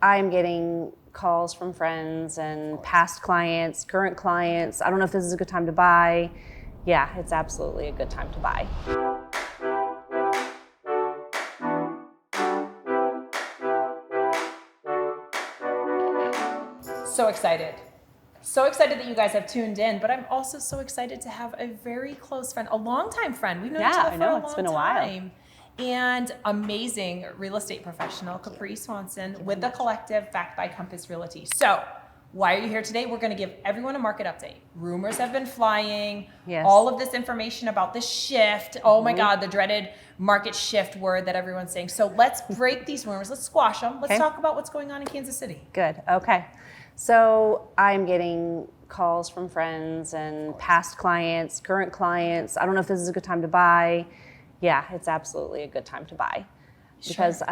I'm getting calls from friends and past clients, current clients. I don't know if this is a good time to buy. Yeah, it's absolutely a good time to buy. So excited. So excited that you guys have tuned in, but I'm also so excited to have a very close friend, a longtime friend. We've known each other for a long it's been a while. time. And amazing real estate professional, Capri Swanson, with the collective backed by Compass Realty. So, why are you here today? We're going to give everyone a market update. Rumors have been flying. Yes. All of this information about this shift. Oh my God, the dreaded market shift word that everyone's saying. So let's break these rumors. Let's squash them. Let's talk about what's going on in Kansas City. Good. Okay. So I'm getting calls from friends and past clients, current clients. I don't know if this is a good time to buy. Yeah, it's absolutely a good time to buy. Because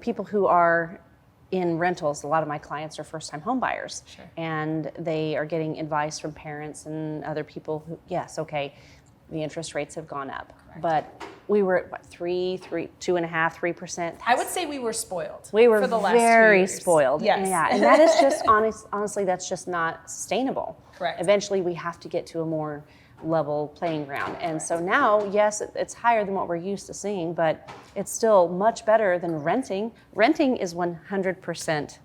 people who are in rentals, a lot of my clients are first-time home buyers. Sure. And they are getting advice from parents and other people who, yes, okay, the interest rates have gone up. Correct. But we were at what, 2.5%, 3%. I would say we were spoiled. We were for the last very spoiled. Yes. Yeah, and that is just honestly, that's just not sustainable. Correct. Eventually, we have to get to a more level playing ground. And so now, yes, it's higher than what we're used to seeing, but it's still much better than renting. Renting is 100%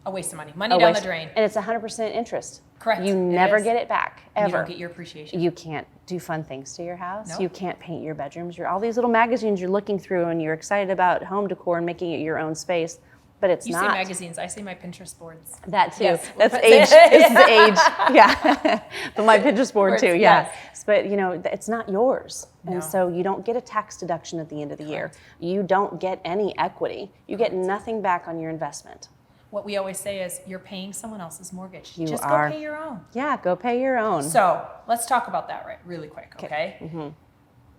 a waste of money. Money down the drain. And it's 100% interest. Correct. You never get it back, ever. You don't get your appreciation. You can't do fun things to your house. Nope. You can't paint your bedrooms. All these little magazines you're looking through and you're excited about home decor and making it your own space, but it's not. You say magazines, I say my Pinterest boards. That too. Yes. That's age. It's the age. Yeah. But my Pinterest board too. Yeah. Yes. But it's not yours. No. And so you don't get a tax deduction at the end of the year. You don't get any equity. You get nothing back on your investment. What we always say is you're paying someone else's mortgage. Just are. Go pay your own. Yeah, go pay your own. So let's talk about that really quick, okay? Mm-hmm.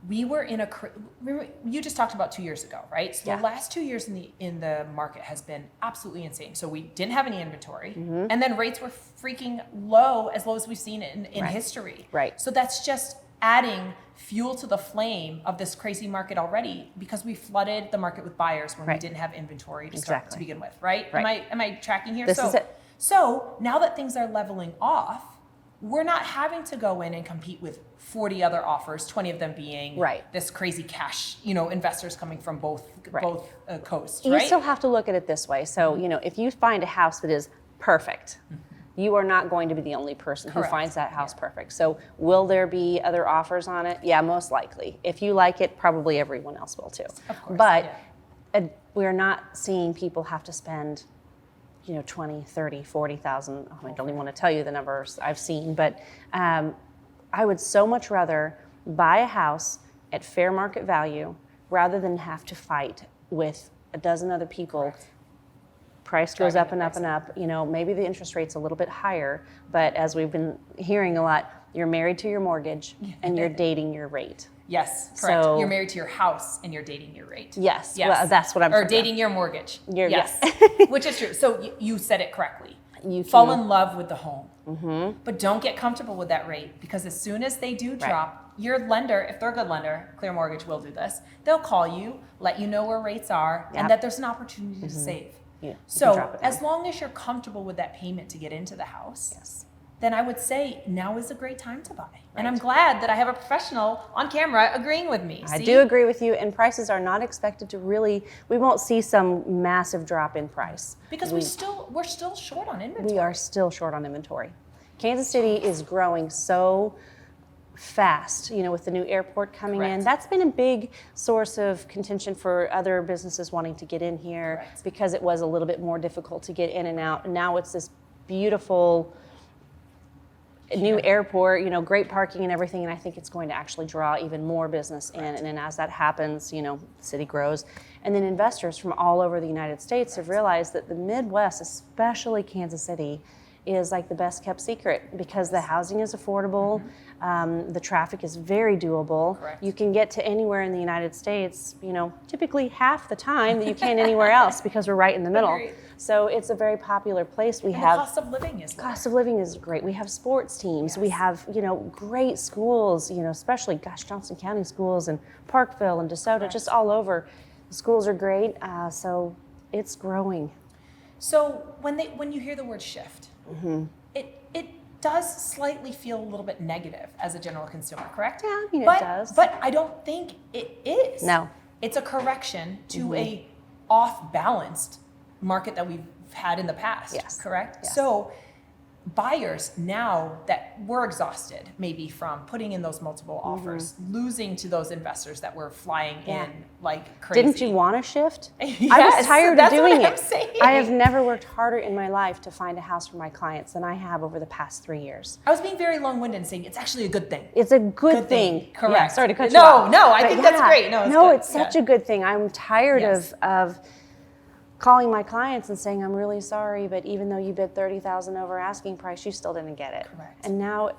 We were in you just talked about 2 years ago, right? So the last 2 years in the market has been absolutely insane. So we didn't have any inventory, and then rates were freaking low as we've seen in history. Right. So that's just adding fuel to the flame of this crazy market already, because we flooded the market with buyers when we didn't have inventory to start to begin with, right? Am I tracking here? This is it. So now that things are leveling off, we're not having to go in and compete with 40 other offers, 20 of them being this crazy cash, investors coming from both coasts, right? You still have to look at it this way. So, if you find a house that is perfect, you are not going to be the only person who finds that house perfect. So will there be other offers on it? Yeah, most likely. If you like it, probably everyone else will too. Of course, but we're not seeing people have to spend 20, 30, 40,000. I don't even want to tell you the numbers I've seen, but I would so much rather buy a house at fair market value rather than have to fight with a dozen other people. Correct. Price goes up and up and up. Maybe the interest rate's a little bit higher, but as we've been hearing a lot, you're married to your mortgage and you're dating your rate. Yes, correct. So, you're married to your house and you're dating your rate. Yes. Well, that's what I'm saying. Or dating your mortgage. Yes. Which is true. So you said it correctly. You fall in love with the home, but don't get comfortable with that rate, because as soon as they do drop, your lender, if they're a good lender, Clear Mortgage will do this, they'll call you, let you know where rates are, and that there's an opportunity to save. Yeah, so as long as you're comfortable with that payment to get into the house, then I would say now is a great time to buy. Right. And I'm glad that I have a professional on camera agreeing with me. I do agree with you, and prices are not expected to we won't see some massive drop in price. Because we're still short on inventory. We are still short on inventory. Kansas City is growing so fast, with the new airport coming in. That's been a big source of contention for other businesses wanting to get in here because it was a little bit more difficult to get in and out. And now it's this beautiful new airport, great parking and everything, and I think it's going to actually draw even more business in. And then as that happens, the city grows. And then investors from all over the United States have realized that the Midwest, especially Kansas City, is like the best kept secret because the housing is affordable, the traffic is very doable. You can get to anywhere in the United States, typically half the time that you can anywhere else because we're right in the middle. So it's a very popular place. The cost of living is low. Cost of living is great. We have sports teams. We have, great schools, especially, Johnson County schools and Parkville and DeSoto, just all over. The schools are great, so it's growing. So when you hear the word shift, it does slightly feel a little bit negative as a general consumer, correct? Yeah, I mean, but, it does. But I don't think it is. No. It's a correction to a off-balanced market that we've had in the past, Yes. correct? Yes. So buyers, now that we're exhausted maybe from putting in those multiple offers, losing to those investors that were flying in like crazy. Didn't you want to shift? Yes, I was tired of doing what I'm it. saying. I have never worked harder in my life to find a house for my clients than I have over the past 3 years. I was being very long-winded and saying it's actually a good thing. It's a good thing. Correct. Yeah, sorry to cut you off. No, I think that's great. No, it's such a good thing. I'm tired of calling my clients and saying, I'm really sorry, but even though you bid $30,000 over asking price, you still didn't get it. Correct. And now,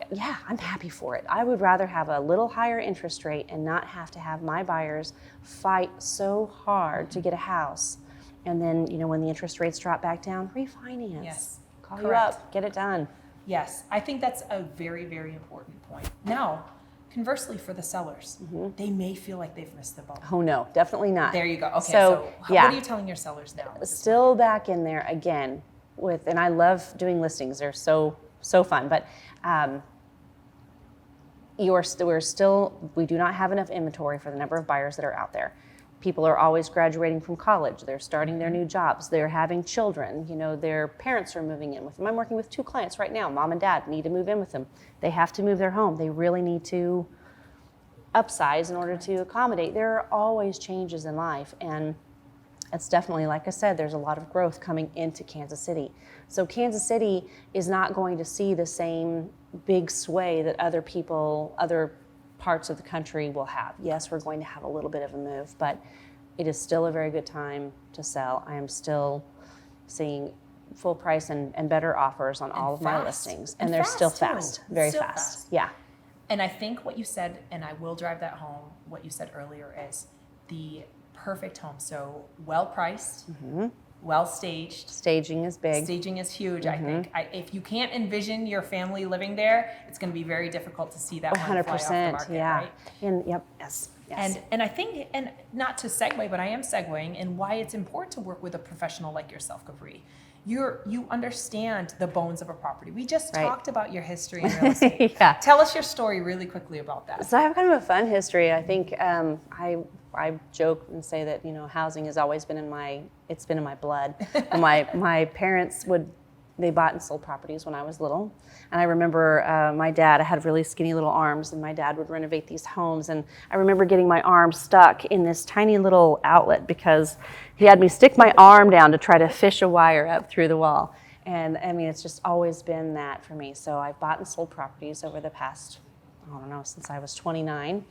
I'm happy for it. I would rather have a little higher interest rate and not have to have my buyers fight so hard to get a house. And then, when the interest rates drop back down, refinance. Yes. Call Correct. you up, get it done. Yes, I think that's a very, very important point. Now, conversely, for the sellers, they may feel like they've missed the boat. Oh no, definitely not. There you go. Okay, So, what are you telling your sellers now? Still back in there again and I love doing listings. They're so fun, but we do not have enough inventory for the number of buyers that are out there. People are always graduating from college. They're starting their new jobs. They're having children. Their parents are moving in with them. I'm working with 2 clients right now. Mom and dad need to move in with them. They have to move their home. They really need to upsize in order to accommodate. There are always changes in life, and it's definitely, like I said, there's a lot of growth coming into Kansas City. So Kansas City is not going to see the same big sway that other parts of the country will have. Yes, we're going to have a little bit of a move, but it is still a very good time to sell. I am still seeing full price and better offers on all of my listings. And they're still fast, very fast. Yeah. And I think what you said, and I will drive that home, what you said earlier is the perfect home. So well priced, well staged. Staging is big. Staging is huge, I think. If you can't envision your family living there, it's going to be very difficult to see that 100%, one fly off the market, right? And yes. And I think, and not to segue, but I am segueing, and why it's important to work with a professional like yourself, Capri. You understand the bones of a property. We just talked about your history in real estate. Tell us your story really quickly about that. So I have kind of a fun history. I think I joke and say that housing has always been in my blood. my parents they bought and sold properties when I was little, and I remember my dad. I had really skinny little arms, and my dad would renovate these homes. And I remember getting my arm stuck in this tiny little outlet because he had me stick my arm down to try to fish a wire up through the wall. And I mean, it's just always been that for me. So I've bought and sold properties over the past, since I was 29.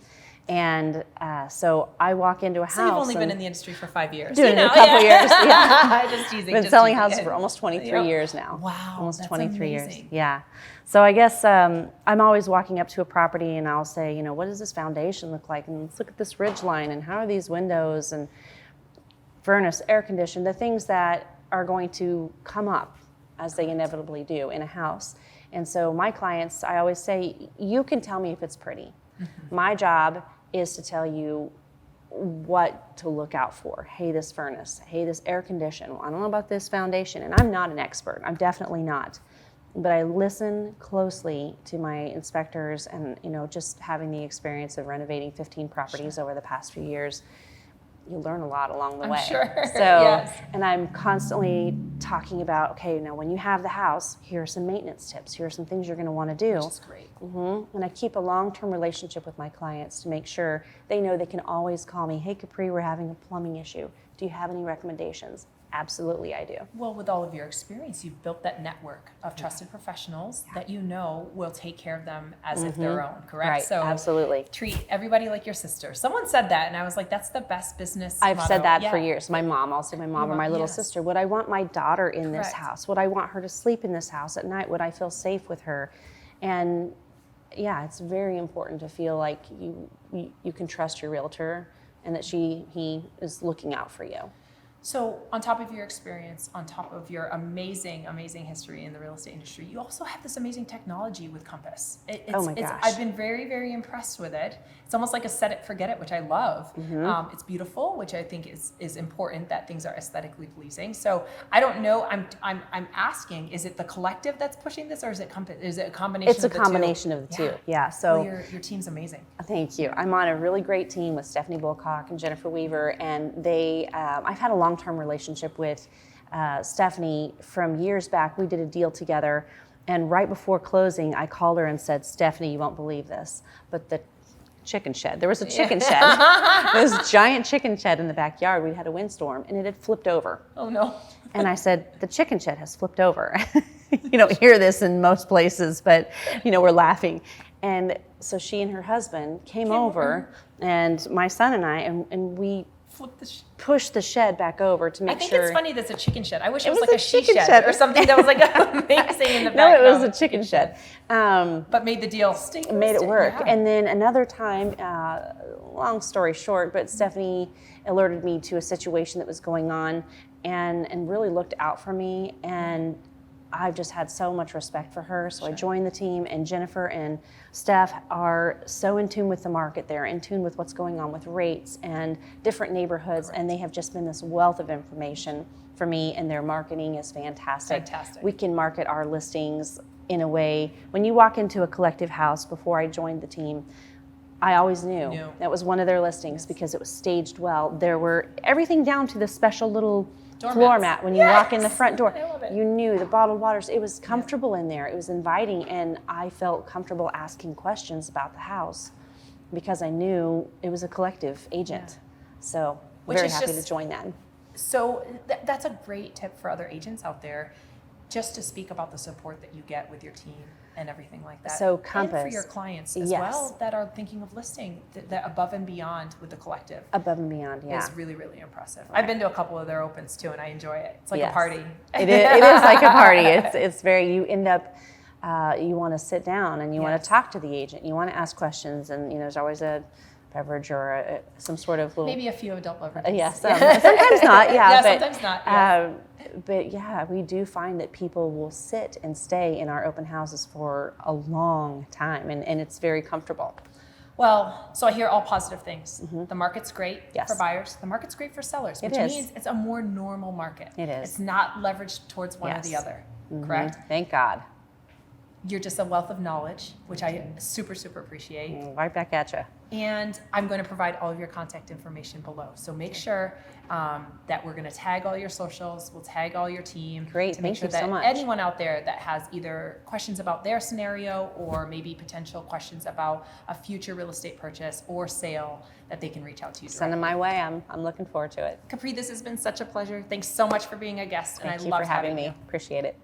And so I walk into a house. So you've only been in the industry for 5 years. Doing it a couple years. Just teasing. Been selling houses for almost 23 years now. Wow. Almost that's 23 amazing. years. Yeah. So I guess I'm always walking up to a property and I'll say, what does this foundation look like? And let's look at this ridge line and how are these windows and furnace, air condition, the things that are going to come up as they inevitably do in a house. And so my clients, I always say, you can tell me if it's pretty. My job is to tell you what to look out for. Hey, this furnace. Hey, this air condition. Well, I don't know about this foundation. And I'm not an expert. I'm definitely not. But I listen closely to my inspectors and, just having the experience of renovating 15 properties over the past few years, you learn a lot along the way. Sure. So, yes. And I'm constantly talking about, okay, now when you have the house, here are some maintenance tips. Here are some things you're going to want to do. Which is great. And I keep a long-term relationship with my clients to make sure they know they can always call me. Hey, Capri, we're having a plumbing issue. Do you have any recommendations? Absolutely, I do. Well, with all of your experience, you've built that network of trusted professionals that will take care of them as if their own, correct? Right, so absolutely. Treat everybody like your sister. Someone said that, and I was like, that's the best business I've motto. said that for years. My mom, I'll say my mom or my little yes. sister. Would I want my daughter in this Correct. house? Would I want her to sleep in this house at night? Would I feel safe with her? And yeah, it's very important to feel like you can trust your realtor and that he is looking out for you. So on top of your experience, on top of your amazing, amazing history in the real estate industry, you also have this amazing technology with Compass. Oh my gosh. I've been very, very impressed with it. It's almost like a set it, forget it, which I love. It's beautiful, which I think is important that things are aesthetically pleasing. So I don't know. I'm asking, is it the collective that's pushing this, or is it Compass? Is it a combination? It's a combination of the two. Yeah. So well, your team's amazing. Thank you. I'm on a really great team with Stephanie Bulcock and Jennifer Weaver, and they. I've had a long-term relationship with Stephanie from years back. We did a deal together, and right before closing, I called her and said, "Stephanie, you won't believe this, but the chicken shed. There was a chicken shed. This giant chicken shed in the backyard. We had a windstorm, and it had flipped over." Oh no! And I said, "The chicken shed has flipped over." You don't hear this in most places, but we're laughing. And so she and her husband came over, and my son and I, and we pushed the shed back over to make sure. I think it's funny that's a chicken shed. I wish it was like a a she chicken shed or something that was like amazing in the background. No, it was a chicken shed. But made the deal. Made it work. Yeah. And then another time, long story short, but Stephanie alerted me to a situation that was going on and really looked out for me. And I've just had so much respect for her. So I joined the team, and Jennifer and Steph are so in tune with the market. They're in tune with what's going on with rates and different neighborhoods. Correct. And they have just been this wealth of information for me, and their marketing is fantastic. Fantastic. We can market our listings in a way. When you walk into a collective house, before I joined the team, I always knew that was one of their listings because it was staged well. There were everything down to the special little floor mat when you walk in the front door. I love it. You knew the bottled waters. It was comfortable in there. It was inviting, and I felt comfortable asking questions about the house because I knew it was a collective agent. So very happy to join that. So that's a great tip for other agents out there, just to speak about the support that you get with your team and everything like that. So Compass. And for your clients as well that are thinking of listing, that above and beyond with the collective. Above and beyond, is really, really impressive. Right. I've been to a couple of their opens too, and I enjoy it. It's like a party. It is like a party. It's very, you end up, you want to sit down and you want to talk to the agent. You want to ask questions, and there's always a beverage or some sort of little. Maybe a few adult beverages. Sometimes not. Yeah, sometimes not. Yeah. But yeah, we do find that people will sit and stay in our open houses for a long time, and it's very comfortable. Well, so I hear all positive things. The market's great for buyers. The market's great for sellers, which means it's a more normal market. It is. It's not leveraged towards one or the other, correct? Thank God. You're just a wealth of knowledge, which I super, super appreciate. Right back at you. And I'm going to provide all of your contact information below. So make sure that we're going to tag all your socials. We'll tag all your team. Great, to make thank sure you that so much. anyone out there that has either questions about their scenario or maybe potential questions about a future real estate purchase or sale, that they can reach out to you directly. Send them my way. I'm looking forward to it. Capri, this has been such a pleasure. Thanks so much for being a guest. Thank you for having me. Appreciate it.